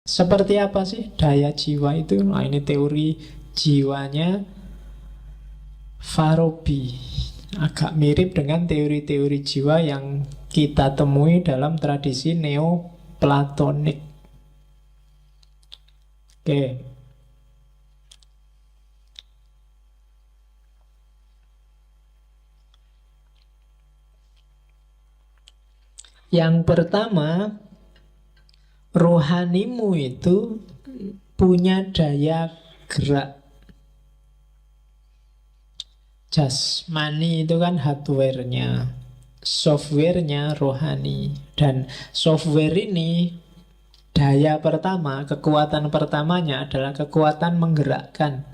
Seperti apa sih daya jiwa itu? Nah, ini teori jiwanya Farabi. Agak mirip dengan teori-teori jiwa yang kita temui dalam tradisi Neoplatonik. Oke, yang pertama, rohanimu itu punya daya gerak. Jasmani itu kan hardware-nya, software-nya rohani. Dan software ini, daya pertama, kekuatan pertamanya adalah kekuatan menggerakkan.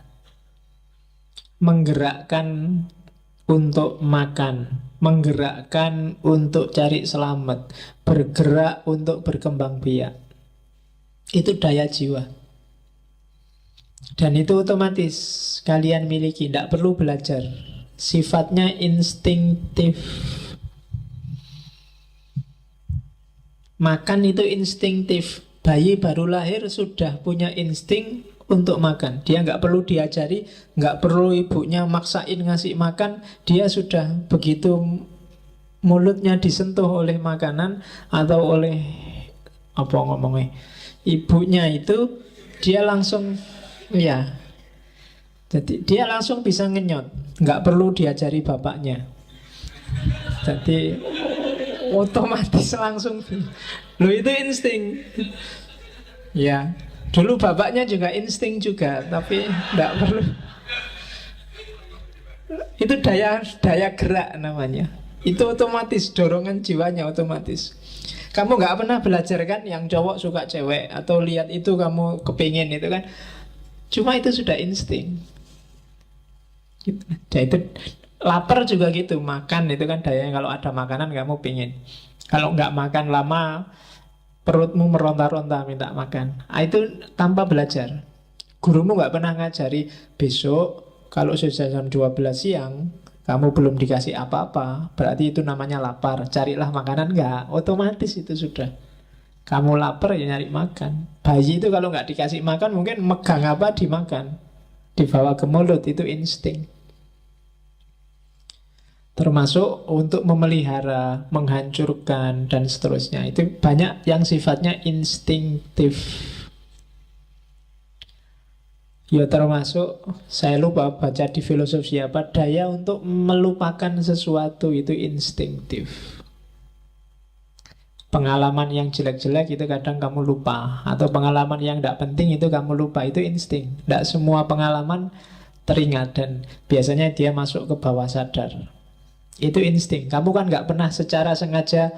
Menggerakkan untuk makan, menggerakkan untuk cari selamat, bergerak untuk berkembang biak. Itu daya jiwa. Dan itu otomatis kalian miliki, tidak perlu belajar. Sifatnya instinktif. Makan itu instinktif. Bayi baru lahir sudah punya insting untuk makan. Dia nggak perlu diajari, nggak perlu ibunya maksain ngasih makan. Dia sudah begitu mulutnya disentuh oleh makanan atau oleh apa ngomongnya ibunya itu, dia langsung ya. Jadi dia langsung bisa ngenyot, nggak perlu diajari bapaknya. Jadi otomatis langsung. Lo itu insting. Ya, dulu bapaknya juga insting juga, tapi nggak perlu. Itu daya daya gerak namanya. Itu otomatis, dorongan jiwanya otomatis. Kamu nggak pernah belajar kan yang cowok suka cewek, atau lihat itu kamu kepingin itu kan. Cuma itu sudah insting gitu. Ya itu lapar juga gitu, makan itu kan dayanya, kalau ada makanan kamu pingin. Kalau nggak makan lama, perutmu meronta-ronta minta makan. Ah, itu tanpa belajar. Gurumu nggak pernah ngajari, besok kalau sudah jam 12 siang kamu belum dikasih apa-apa, berarti itu namanya lapar. Carilah makanan, nggak. Otomatis itu sudah. Kamu lapar ya nyari makan. Bayi itu kalau nggak dikasih makan mungkin megang apa dimakan. Dibawa ke mulut, itu insting. Termasuk untuk memelihara, menghancurkan, dan seterusnya. Itu banyak yang sifatnya instinktif. Ya termasuk, saya lupa baca di filosofi apa, daya untuk melupakan sesuatu itu instinktif. Pengalaman yang jelek-jelek itu kadang kamu lupa, atau pengalaman yang tidak penting itu kamu lupa, itu insting. Tidak semua pengalaman teringat, dan biasanya dia masuk ke bawah sadar. Itu insting. Kamu kan nggak pernah secara sengaja,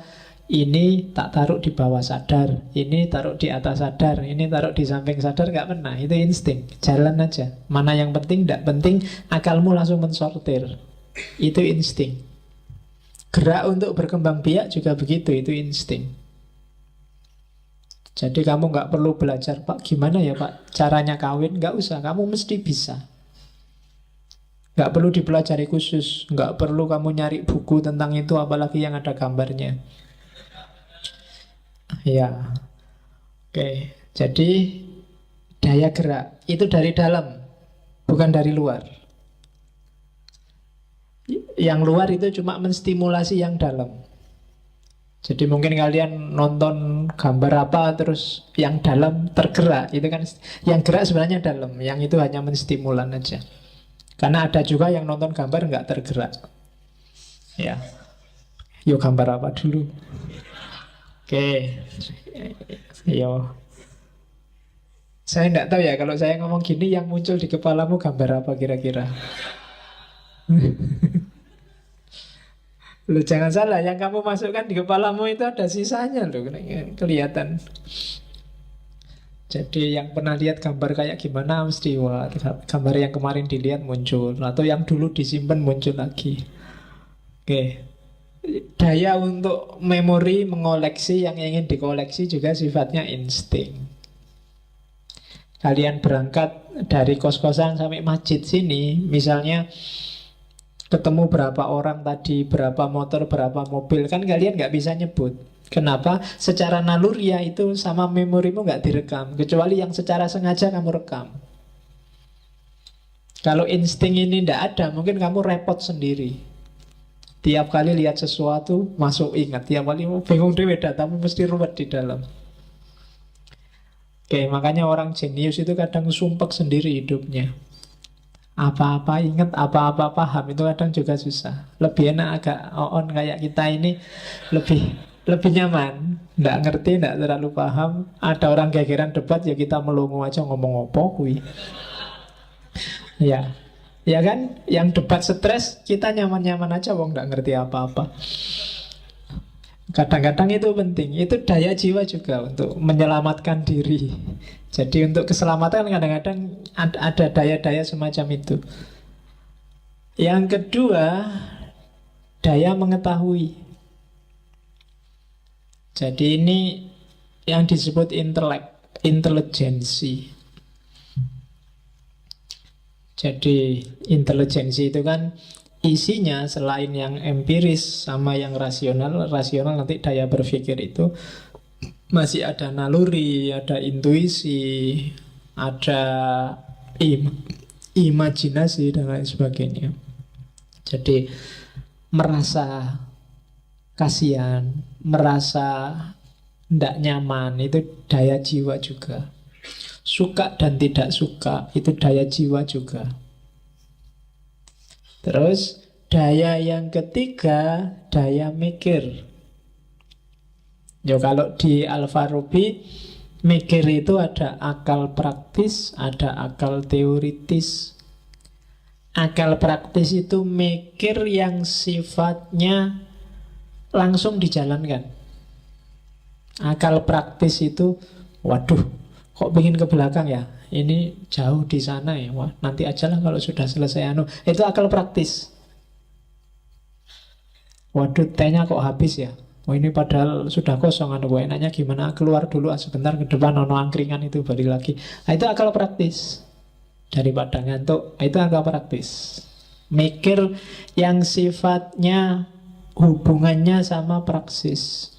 ini tak taruh di bawah sadar, ini taruh di atas sadar, ini taruh di samping sadar, nggak pernah. Itu insting. Jalan aja. Mana yang penting, tidak penting, akalmu langsung mensortir. Itu insting. Gerak untuk berkembang biak juga begitu, itu insting. Jadi kamu nggak perlu belajar, Pak, gimana ya Pak caranya kawin? Nggak usah, kamu mesti bisa. Nggak perlu dipelajari khusus, nggak perlu kamu nyari buku tentang itu, apalagi yang ada gambarnya. Ya, oke. Jadi daya gerak itu dari dalam, bukan dari luar. Yang luar itu cuma menstimulasi yang dalam. Jadi mungkin kalian nonton gambar apa terus yang dalam tergerak, itu kan yang gerak sebenarnya dalam, yang itu hanya menstimulan aja. Karena ada juga yang nonton gambar nggak tergerak. Ya, yuk gambar apa dulu? Oke, yo. Saya nggak tahu ya, kalau saya ngomong gini yang muncul di kepalamu gambar apa kira-kira? Loh, jangan salah, yang kamu masukkan di kepalamu itu ada sisanya loh, kelihatan. Jadi yang pernah lihat gambar kayak gimana mesti, wah, gambar yang kemarin dilihat muncul, atau yang dulu disimpan muncul lagi. Oke. Daya untuk memori, mengoleksi yang ingin dikoleksi juga sifatnya insting. Kalian berangkat dari kos-kosan sampai masjid sini, misalnya ketemu berapa orang tadi, berapa motor, berapa mobil, kan kalian nggak bisa nyebut. Kenapa? Secara naluriah itu sama memorimu nggak direkam, kecuali yang secara sengaja kamu rekam. Kalau insting ini ndak ada, mungkin kamu repot sendiri. Tiap kali lihat sesuatu masuk ingat, tiap kali bingung dewe datamu mesti ruwet di dalam. Oke, makanya orang jenius itu kadang sumpek sendiri hidupnya. Apa-apa ingat, apa-apa paham, itu kadang juga susah. Lebih enak agak on kayak kita ini, lebih lebih nyaman. Nggak ngerti, nggak terlalu paham. Ada orang gegeran debat, ya kita melongo aja ngomong opo kui. Ya, ya kan? Yang debat stres, kita nyaman-nyaman aja, wong nggak ngerti apa-apa. Kadang-kadang itu penting. Itu daya jiwa juga untuk menyelamatkan diri. Jadi untuk keselamatan kadang-kadang ada daya-daya semacam itu. Yang kedua, daya mengetahui. Jadi ini yang disebut intelijensi. Jadi intelijensi itu kan isinya selain yang empiris sama yang rasional. Rasional nanti daya berpikir itu masih ada naluri, ada intuisi, ada imajinasi dan lain sebagainya. Jadi merasa kasihan, merasa tidak nyaman, itu daya jiwa juga. Suka dan tidak suka, itu daya jiwa juga. Terus daya yang ketiga, daya mikir. Ya kalau di Al-Farabi, mikir itu ada akal praktis, ada akal teoritis. Akal praktis itu mikir yang sifatnya langsung dijalankan. Akal praktis itu, waduh, kok pengen ke belakang ya? Ini jauh di sana ya. Wah, nanti ajalah kalau sudah selesai anu. Itu akal praktis. Waduh, tehnya kok habis ya? Oh ini padahal sudah kosong anu. Enaknya gimana? Keluar dulu sebentar ke depan ono angkringan itu balik lagi. Nah, itu akal praktis. Daripada ngantuk, itu akal praktis. Mikir yang sifatnya hubungannya sama praksis.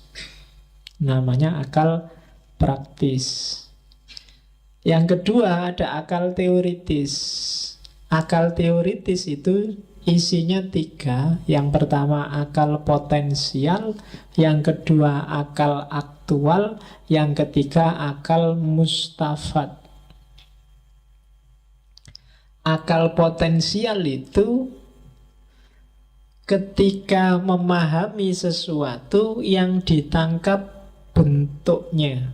Namanya akal praktis. Yang kedua ada akal teoritis. Akal teoritis itu isinya tiga. Yang pertama akal potensial, yang kedua akal aktual, yang ketiga akal mustafad. Akal potensial itu ketika memahami sesuatu yang ditangkap bentuknya,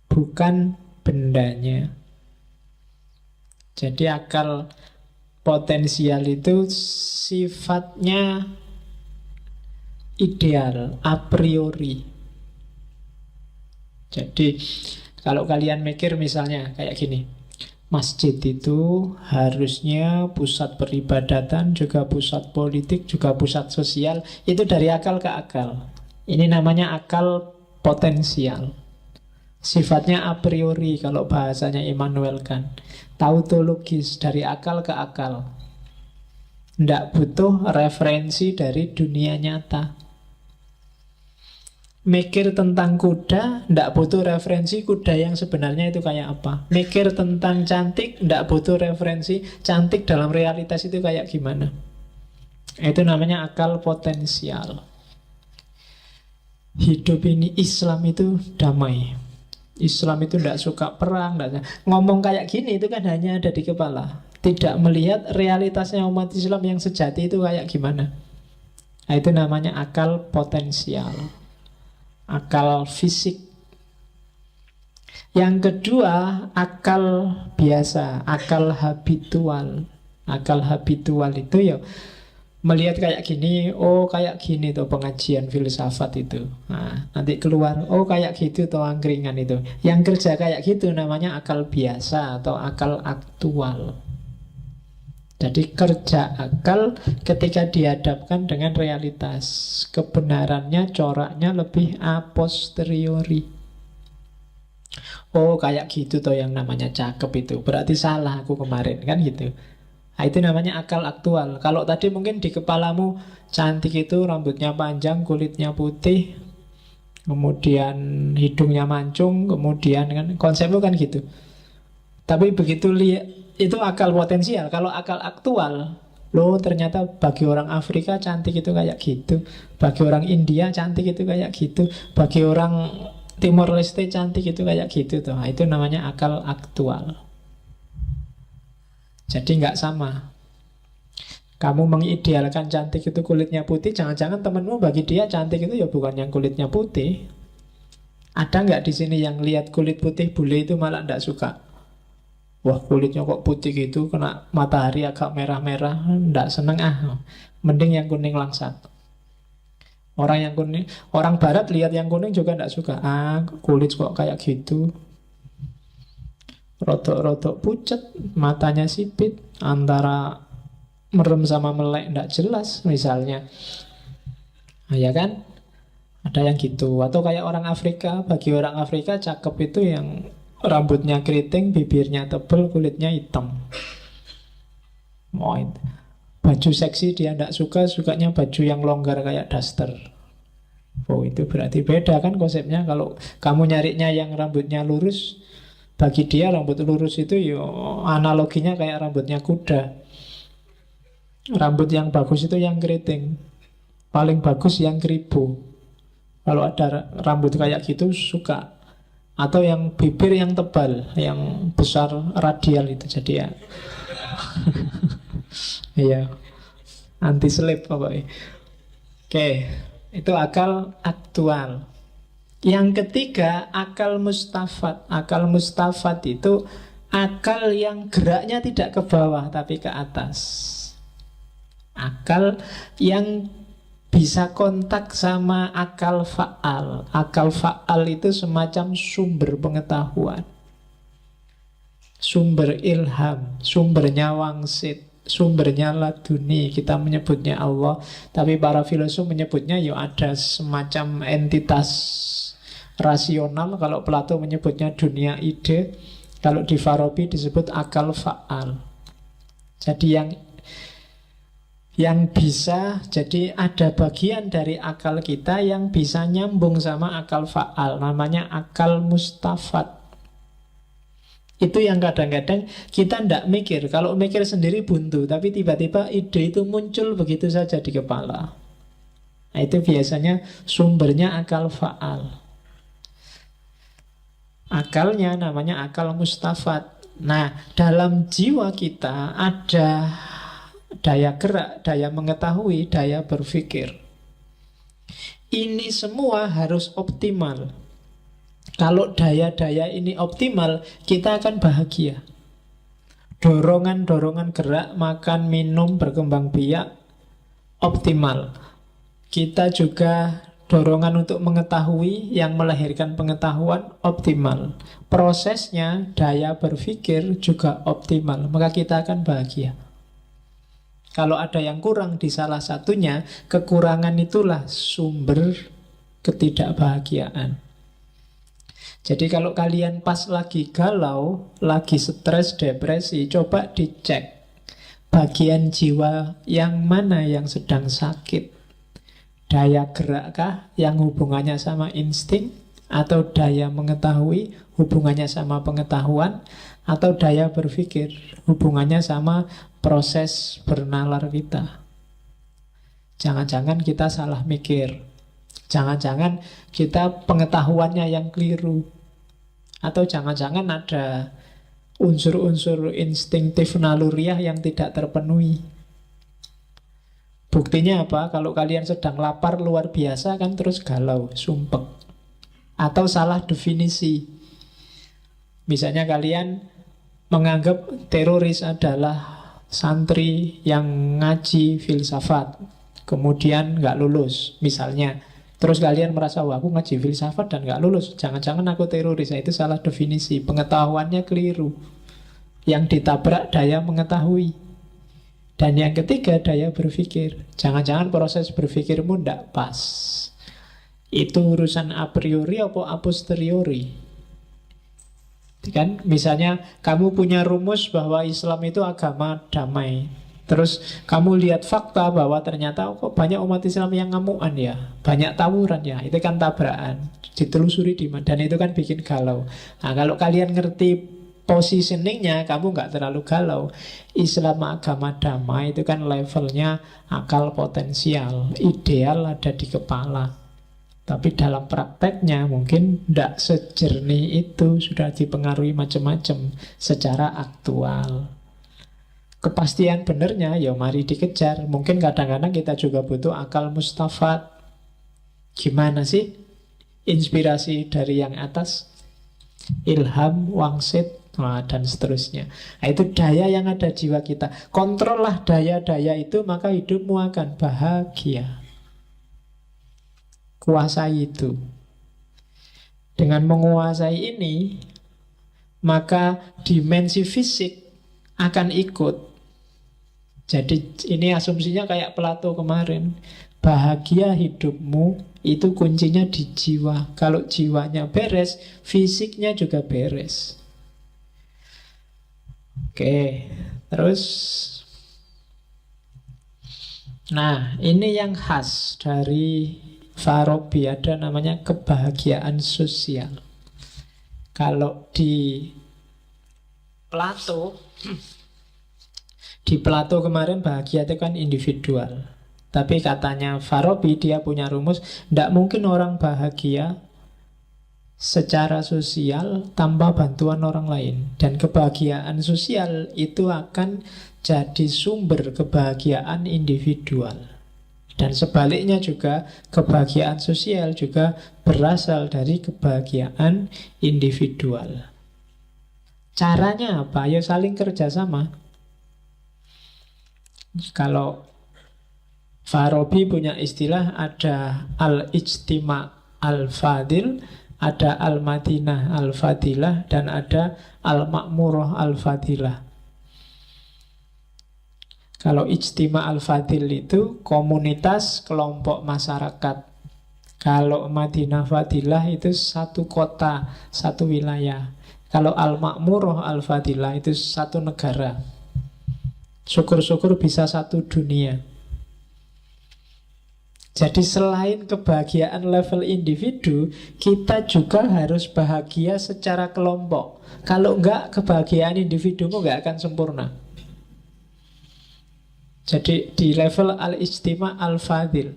bukan bendanya. Jadi akal potensial itu sifatnya ideal, a priori. Jadi kalau kalian mikir misalnya kayak gini, masjid itu harusnya pusat peribadatan, juga pusat politik, juga pusat sosial. Itu dari akal ke akal. Ini namanya akal potensial. Sifatnya a priori kalau bahasanya Immanuel Kant. Tautologis, dari akal ke akal. Tidak butuh referensi dari dunia nyata. Mikir tentang kuda, tidak butuh referensi kuda yang sebenarnya itu kayak apa. Mikir tentang cantik, tidak butuh referensi cantik dalam realitas itu kayak gimana. Itu namanya akal potensial. Hidup ini, Islam itu damai. Islam itu tidak suka perang. Ngomong kayak gini itu kan hanya ada di kepala. Tidak melihat realitasnya umat Islam yang sejati itu kayak gimana. Nah, itu namanya akal potensial. Akal fisik. Yang kedua, akal biasa, akal habitual. Akal habitual itu ya melihat kayak gini, oh kayak gini tuh pengajian filsafat itu. Nah, nanti keluar, oh kayak gitu tuh angkringan itu. Yang kerja kayak gitu namanya akal biasa atau akal aktual. Jadi kerja akal ketika dihadapkan dengan realitas. Kebenarannya, coraknya lebih a posteriori. Oh kayak gitu tuh yang namanya cakep itu. Berarti salah aku kemarin kan gitu. Nah, itu namanya akal aktual. Kalau tadi mungkin di kepalamu cantik itu rambutnya panjang, kulitnya putih, kemudian hidungnya mancung, kemudian kan konsepnya kan gitu. Tapi begitu lihat itu akal potensial. Kalau akal aktual, loh ternyata bagi orang Afrika cantik itu kayak gitu, bagi orang India cantik itu kayak gitu, bagi orang Timor Leste cantik itu kayak gitu tuh. Nah, itu namanya akal aktual. Jadi nggak sama. Kamu mengidealkan cantik itu kulitnya putih, jangan-jangan temenmu bagi dia cantik itu ya bukan yang kulitnya putih. Ada nggak di sini yang lihat kulit putih bule itu malah nggak suka? Wah kulitnya kok putih gitu, kena matahari agak merah-merah, nggak seneng ah. Mending yang kuning langsat. Orang yang kuning, orang barat lihat yang kuning juga nggak suka. Ah kulit kok kayak gitu, rodok-rodok pucet, matanya sipit, antara merem sama melek nggak jelas misalnya. Nah, ya kan? Ada yang gitu. Atau kayak orang Afrika, bagi orang Afrika cakep itu yang rambutnya keriting, bibirnya tebal, kulitnya hitam. Oh, itu. Baju seksi dia tidak suka, sukanya baju yang longgar kayak daster. Oh itu berarti beda kan konsepnya. Kalau kamu nyarinya yang rambutnya lurus, bagi dia rambut lurus itu yo analoginya kayak rambutnya kuda. Rambut yang bagus itu yang keriting, paling bagus yang keribu. Kalau ada rambut kayak gitu suka. Atau yang bibir yang tebal, yang besar radial itu. Jadi ya iya, anti slip pokoknya. Oke, itu akal aktual. Yang ketiga, akal mustafat. Akal mustafat itu akal yang geraknya tidak ke bawah tapi ke atas. Akal yang bisa kontak sama akal fa'al. Akal fa'al itu semacam sumber pengetahuan, sumber ilham, sumbernya wangsit, sumbernya laduni. Kita menyebutnya Allah, tapi para filosof menyebutnya ya ada semacam entitas rasional. Kalau Plato menyebutnya dunia ide, kalau di Farabi disebut akal fa'al. Jadi yang bisa, jadi ada bagian dari akal kita yang bisa nyambung sama akal fa'al, namanya akal mustafat. Itu yang kadang-kadang kita tidak mikir. Kalau mikir sendiri buntu, tapi tiba-tiba ide itu muncul begitu saja di kepala. Nah, itu biasanya sumbernya akal fa'al. Akalnya namanya akal mustafat. Nah, dalam jiwa kita ada daya gerak, daya mengetahui, daya berpikir. Ini semua harus optimal. Kalau daya-daya ini optimal, kita akan bahagia. Dorongan-dorongan gerak, makan, minum, berkembang biak, optimal. Kita juga dorongan untuk mengetahui yang melahirkan pengetahuan, optimal. Prosesnya, daya berpikir juga optimal. Maka kita akan bahagia. Kalau ada yang kurang di salah satunya, kekurangan itulah sumber ketidakbahagiaan. Jadi kalau kalian pas lagi galau, lagi stres, depresi, coba dicek bagian jiwa yang mana yang sedang sakit. Daya gerakkah yang hubungannya sama insting, atau daya mengetahui hubungannya sama pengetahuan, atau daya berpikir hubungannya sama proses bernalar kita. Jangan-jangan kita salah mikir, jangan-jangan kita pengetahuannya yang keliru, atau jangan-jangan ada unsur-unsur instinktif naluriah yang tidak terpenuhi. Buktinya apa? Kalau kalian sedang lapar luar biasa kan terus galau, sumpek, atau salah definisi. Misalnya kalian menganggap teroris adalah santri yang ngaji filsafat, kemudian nggak lulus misalnya. Terus kalian merasa, wah aku ngaji filsafat dan nggak lulus, jangan-jangan aku teroris. Itu salah definisi, pengetahuannya keliru. Yang ditabrak daya mengetahui. Dan yang ketiga daya berpikir. Jangan-jangan proses berpikirmu nggak pas. Itu urusan a priori atau a posteriori. Kan misalnya kamu punya rumus bahwa Islam itu agama damai. Terus kamu lihat fakta bahwa ternyata kok banyak umat Islam yang ngamuan ya, banyak tawuran ya, itu kan tabrakan. Ditelusuri di mana, dan itu kan bikin galau. Nah, kalau kalian ngerti positioningnya, kamu nggak terlalu galau. Islam agama damai itu kan levelnya akal potensial, ideal ada di kepala. Tapi dalam prakteknya mungkin tidak sejernih itu, sudah dipengaruhi macam-macam secara aktual. Kepastian benernya ya mari dikejar. Mungkin kadang-kadang kita juga butuh akal mustafat. Gimana sih inspirasi dari yang atas, ilham, wangsit, dan seterusnya. Nah, itu daya yang ada jiwa kita. Kontrollah daya-daya itu, maka hidupmu akan bahagia. Kuasai itu. Dengan menguasai ini, maka dimensi fisik akan ikut. Jadi ini asumsinya kayak Plato kemarin. Bahagia hidupmu itu kuncinya di jiwa. Kalau jiwanya beres, fisiknya juga beres. Oke, terus nah, ini yang khas dari Farabi, ada namanya kebahagiaan sosial. Kalau di Plato kemarin bahagia itu kan individual. Tapi katanya Farabi, dia punya rumus, tidak mungkin orang bahagia secara sosial tanpa bantuan orang lain. Dan kebahagiaan sosial itu akan jadi sumber kebahagiaan individual. Dan sebaliknya juga, kebahagiaan sosial juga berasal dari kebahagiaan individual. Caranya apa? Ya saling kerjasama. Kalau Farabi punya istilah, ada al-ijtima al-fadil, ada al-madinah al-fadilah, dan ada al-makmurah al-fadilah. Kalau ijtima al-fadil itu komunitas, kelompok masyarakat. Kalau Madinah Fadilah itu satu kota, satu wilayah. Kalau al-makmurah al-fadilah itu satu negara. Syukur-syukur bisa satu dunia. Jadi selain kebahagiaan level individu, kita juga harus bahagia secara kelompok. Kalau enggak, kebahagiaan individumu enggak akan sempurna. Jadi di level al-ijtima al-fadil,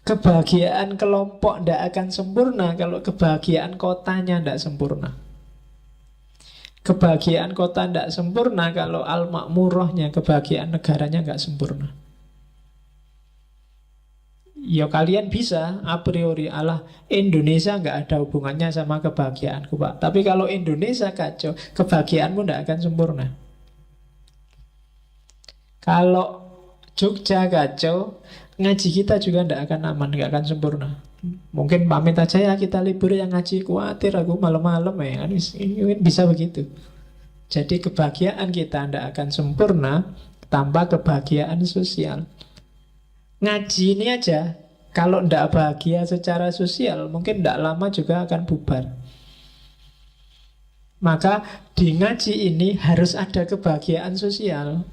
kebahagiaan kelompok enggak akan sempurna kalau kebahagiaan kotanya enggak sempurna. Kebahagiaan kota enggak sempurna kalau al-makmurahnya, kebahagiaan negaranya enggak sempurna. Ya kalian bisa a priori, alah Indonesia nggak ada hubungannya sama kebahagiaanku Pak. Tapi kalau Indonesia kacau, kebahagiaanmu nggak akan sempurna. Kalau Jogja kacau, ngaji kita juga nggak akan aman, nggak akan sempurna. Mungkin pamit aja ya kita libur, yang ngaji khawatir aku malam-malam ya. Ini bisa begitu. Jadi kebahagiaan kita nggak akan sempurna tanpa kebahagiaan sosial. Ngaji ini aja, kalau tidak bahagia secara sosial, mungkin tidak lama juga akan bubar. Maka di ngaji ini harus ada kebahagiaan sosial.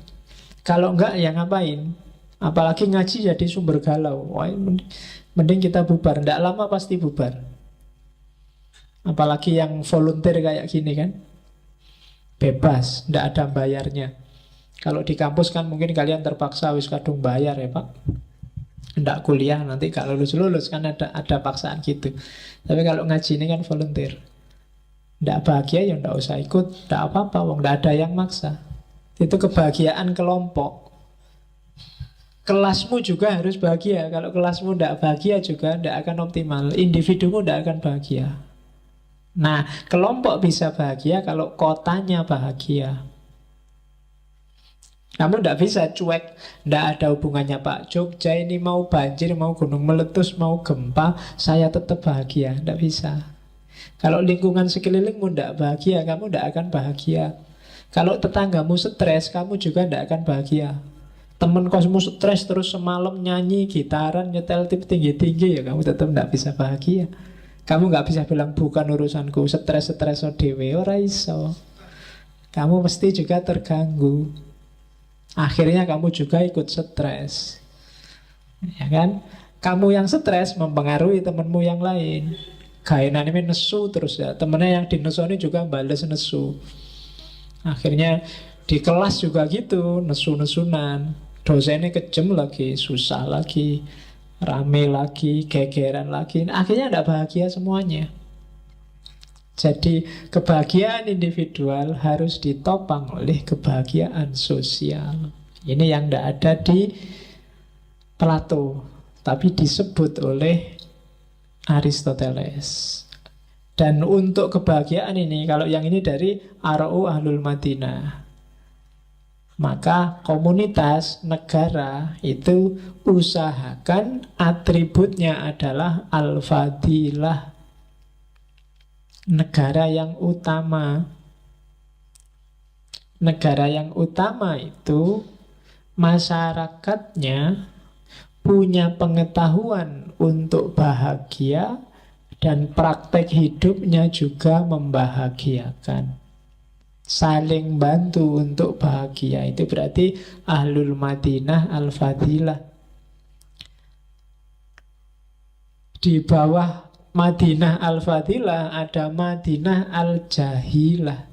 Kalau enggak, ya ngapain? Apalagi ngaji jadi sumber galau. Wah, mending kita bubar. Tidak lama pasti bubar. Apalagi yang volunteer kayak gini kan, bebas, tidak ada bayarnya. Kalau di kampus kan mungkin kalian terpaksa wis kadung bayar ya Pak. Nggak kuliah nanti kalau lulus kan ada paksaan gitu. Tapi kalau ngaji ini kan volunteer. Nggak bahagia ya nggak usah ikut, nggak apa-apa, wong nggak ada yang maksa. Itu kebahagiaan kelompok. Kelasmu juga harus bahagia. Kalau kelasmu nggak bahagia juga nggak akan optimal. Individumu nggak akan bahagia. Nah, kelompok bisa bahagia kalau kotanya bahagia. Kamu tidak bisa cuek, tidak ada hubungannya Pak Jogja ini mau banjir, mau gunung meletus, mau gempa, saya tetap bahagia. Tidak bisa. Kalau lingkungan sekelilingmu tidak bahagia, kamu tidak akan bahagia. Kalau tetanggamu stres, kamu juga tidak akan bahagia. Temen kosmu stres terus semalam nyanyi, gitaran, nyetel tip tinggi-tinggi, ya kamu tetap tidak bisa bahagia. Kamu nggak bisa bilang bukan urusanku, stres-stres dewe, ora iso. Kamu mesti juga terganggu. Akhirnya kamu juga ikut stres. Ya kan? Kamu yang stres mempengaruhi temenmu yang lain. Gainan ini nesu terus ya. Temennya yang dinesoni juga bales nesu. Akhirnya di kelas juga gitu, nesu-nesunan. Dosennya kejem lagi, susah lagi, rame lagi, gegeran lagi. Akhirnya tidak bahagia semuanya. Jadi kebahagiaan individual harus ditopang oleh kebahagiaan sosial. Ini yang tidak ada di Plato, tapi disebut oleh Aristoteles. Dan untuk kebahagiaan ini, kalau yang ini dari Ara'u Ahlul Madinah, maka komunitas, negara itu usahakan atributnya adalah al-fadilah, negara yang utama. Negara yang utama itu masyarakatnya punya pengetahuan untuk bahagia dan praktek hidupnya juga membahagiakan. Saling bantu untuk bahagia. Itu berarti Ahlul Madinah Al-Fadilah. Di bawah Madinah Al-Fadilah ada Madinah Al-Jahilah.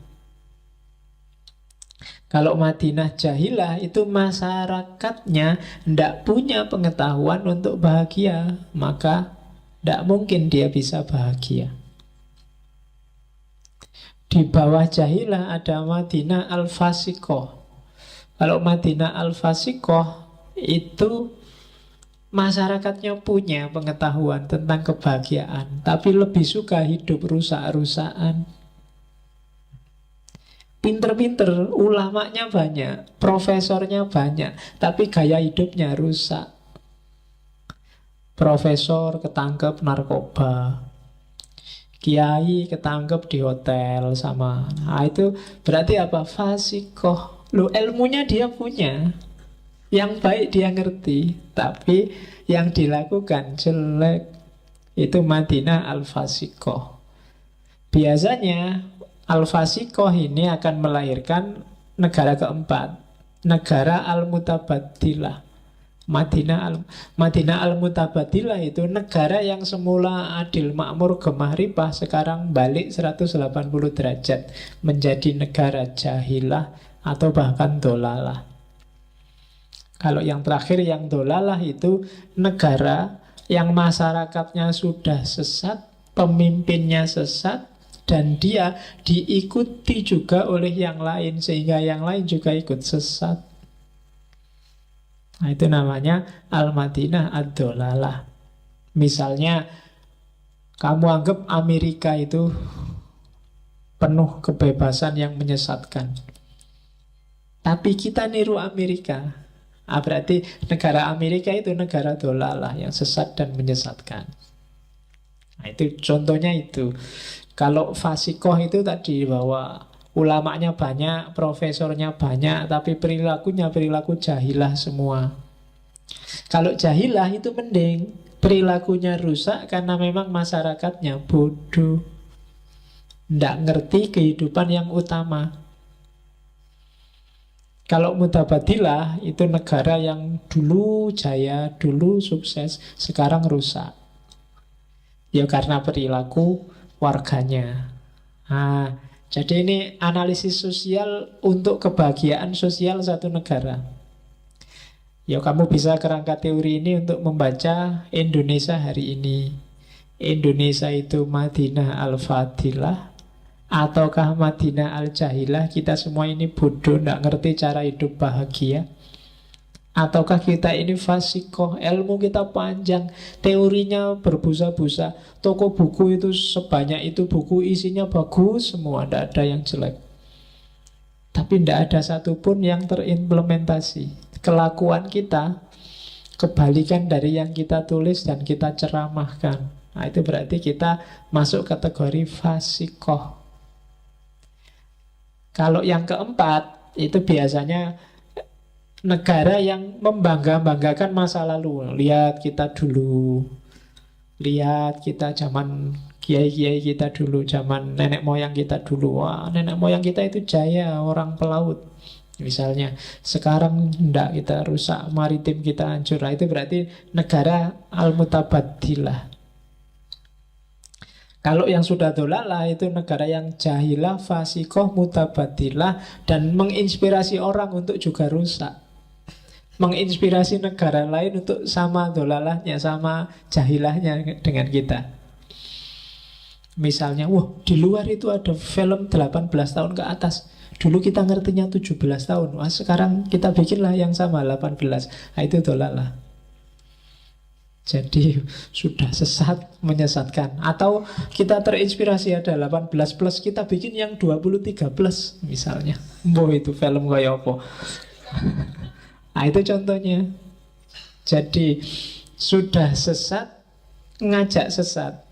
Kalau Madinah Jahilah itu masyarakatnya tidak punya pengetahuan untuk bahagia, maka tidak mungkin dia bisa bahagia. Di bawah Jahilah ada Madinah Al-Fasikoh. Kalau Madinah Al-Fasikoh itu masyarakatnya punya pengetahuan tentang kebahagiaan, tapi lebih suka hidup rusak-rusakan. Pinter-pinter, ulamanya banyak, profesornya banyak, tapi gaya hidupnya rusak. Profesor ketangkep narkoba, kiai ketangkep di hotel sama. Nah, itu berarti apa? Fasikoh. Loh, ilmunya dia punya, yang baik dia ngerti, tapi yang dilakukan jelek. Itu Madinah Al-Fasikoh. Biasanya Al-Fasikoh ini akan melahirkan negara keempat, negara Al-Mutabadilah. Madinah Al-Mutabadilah itu negara yang semula adil, makmur, gemah ripah, sekarang balik 180 derajat menjadi negara jahilah atau bahkan dolalah. Kalau yang terakhir, yang dolalah, itu negara yang masyarakatnya sudah sesat, pemimpinnya sesat, dan dia diikuti juga oleh yang lain, sehingga yang lain juga ikut sesat. Nah, itu namanya Al-Madinah Ad-Dolalah. Misalnya, kamu anggap Amerika itu penuh kebebasan yang menyesatkan, tapi kita niru Amerika. Berarti negara Amerika itu negara dolalah yang sesat dan menyesatkan. Nah, itu contohnya itu. Kalau fasikoh itu tadi bahwa ulamanya banyak, profesornya banyak, tapi perilakunya perilaku jahilah semua. Kalau jahilah itu mending, perilakunya rusak karena memang masyarakatnya bodoh, tidak ngerti kehidupan yang utama. Kalau mutabadilah itu negara yang dulu jaya, dulu sukses, sekarang rusak. Ya karena perilaku warganya. Nah, jadi ini analisis sosial untuk kebahagiaan sosial satu negara. Ya kamu bisa kerangka teori ini untuk membaca Indonesia hari ini. Indonesia itu Madinah Al-Fadilah ataukah Madinah Al-Jahilah? Kita semua ini bodoh, tidak ngerti cara hidup bahagia. Ataukah kita ini fasikoh, ilmu kita panjang, teorinya berbusa-busa, toko buku itu sebanyak itu, buku isinya bagus semua, tidak ada yang jelek, tapi tidak ada satupun yang terimplementasi. Kelakuan kita kebalikan dari yang kita tulis dan kita ceramahkan. Nah, itu berarti kita masuk kategori fasikoh. Kalau yang keempat, itu biasanya negara yang membangga-banggakan masa lalu. Lihat kita dulu, lihat kita zaman kiai-kiai kita dulu, zaman nenek moyang kita dulu. Wah, nenek moyang kita itu jaya, orang pelaut. Misalnya, sekarang enggak, kita rusak, maritim kita hancur. Nah, itu berarti negara al-mutabaddilah. Kalau yang sudah dolalah itu negara yang jahilah, fasikoh, mutabadilah, dan menginspirasi orang untuk juga rusak. Menginspirasi negara lain untuk sama dolalahnya, sama jahilahnya dengan kita. Misalnya, wah, di luar itu ada film 18 tahun ke atas. Dulu kita ngertinya 17 tahun. Wah, sekarang kita bikinlah yang sama 18. Nah, itu dolalah. Jadi sudah sesat, menyesatkan. Atau kita terinspirasi ada 18 plus, kita bikin yang 23 plus misalnya. Boh, itu film kayak apa? Nah, itu contohnya. Jadi sudah sesat, ngajak sesat.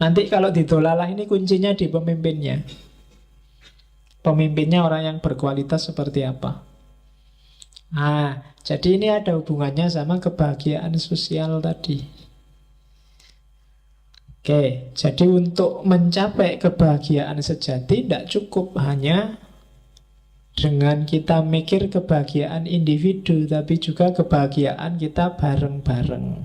Nanti kalau ditolalah ini kuncinya di pemimpinnya. Pemimpinnya orang yang berkualitas seperti apa? Nah, jadi ini ada hubungannya sama kebahagiaan sosial tadi. Oke, jadi untuk mencapai kebahagiaan sejati tidak cukup hanya dengan kita mikir kebahagiaan individu, tapi juga kebahagiaan kita bareng-bareng.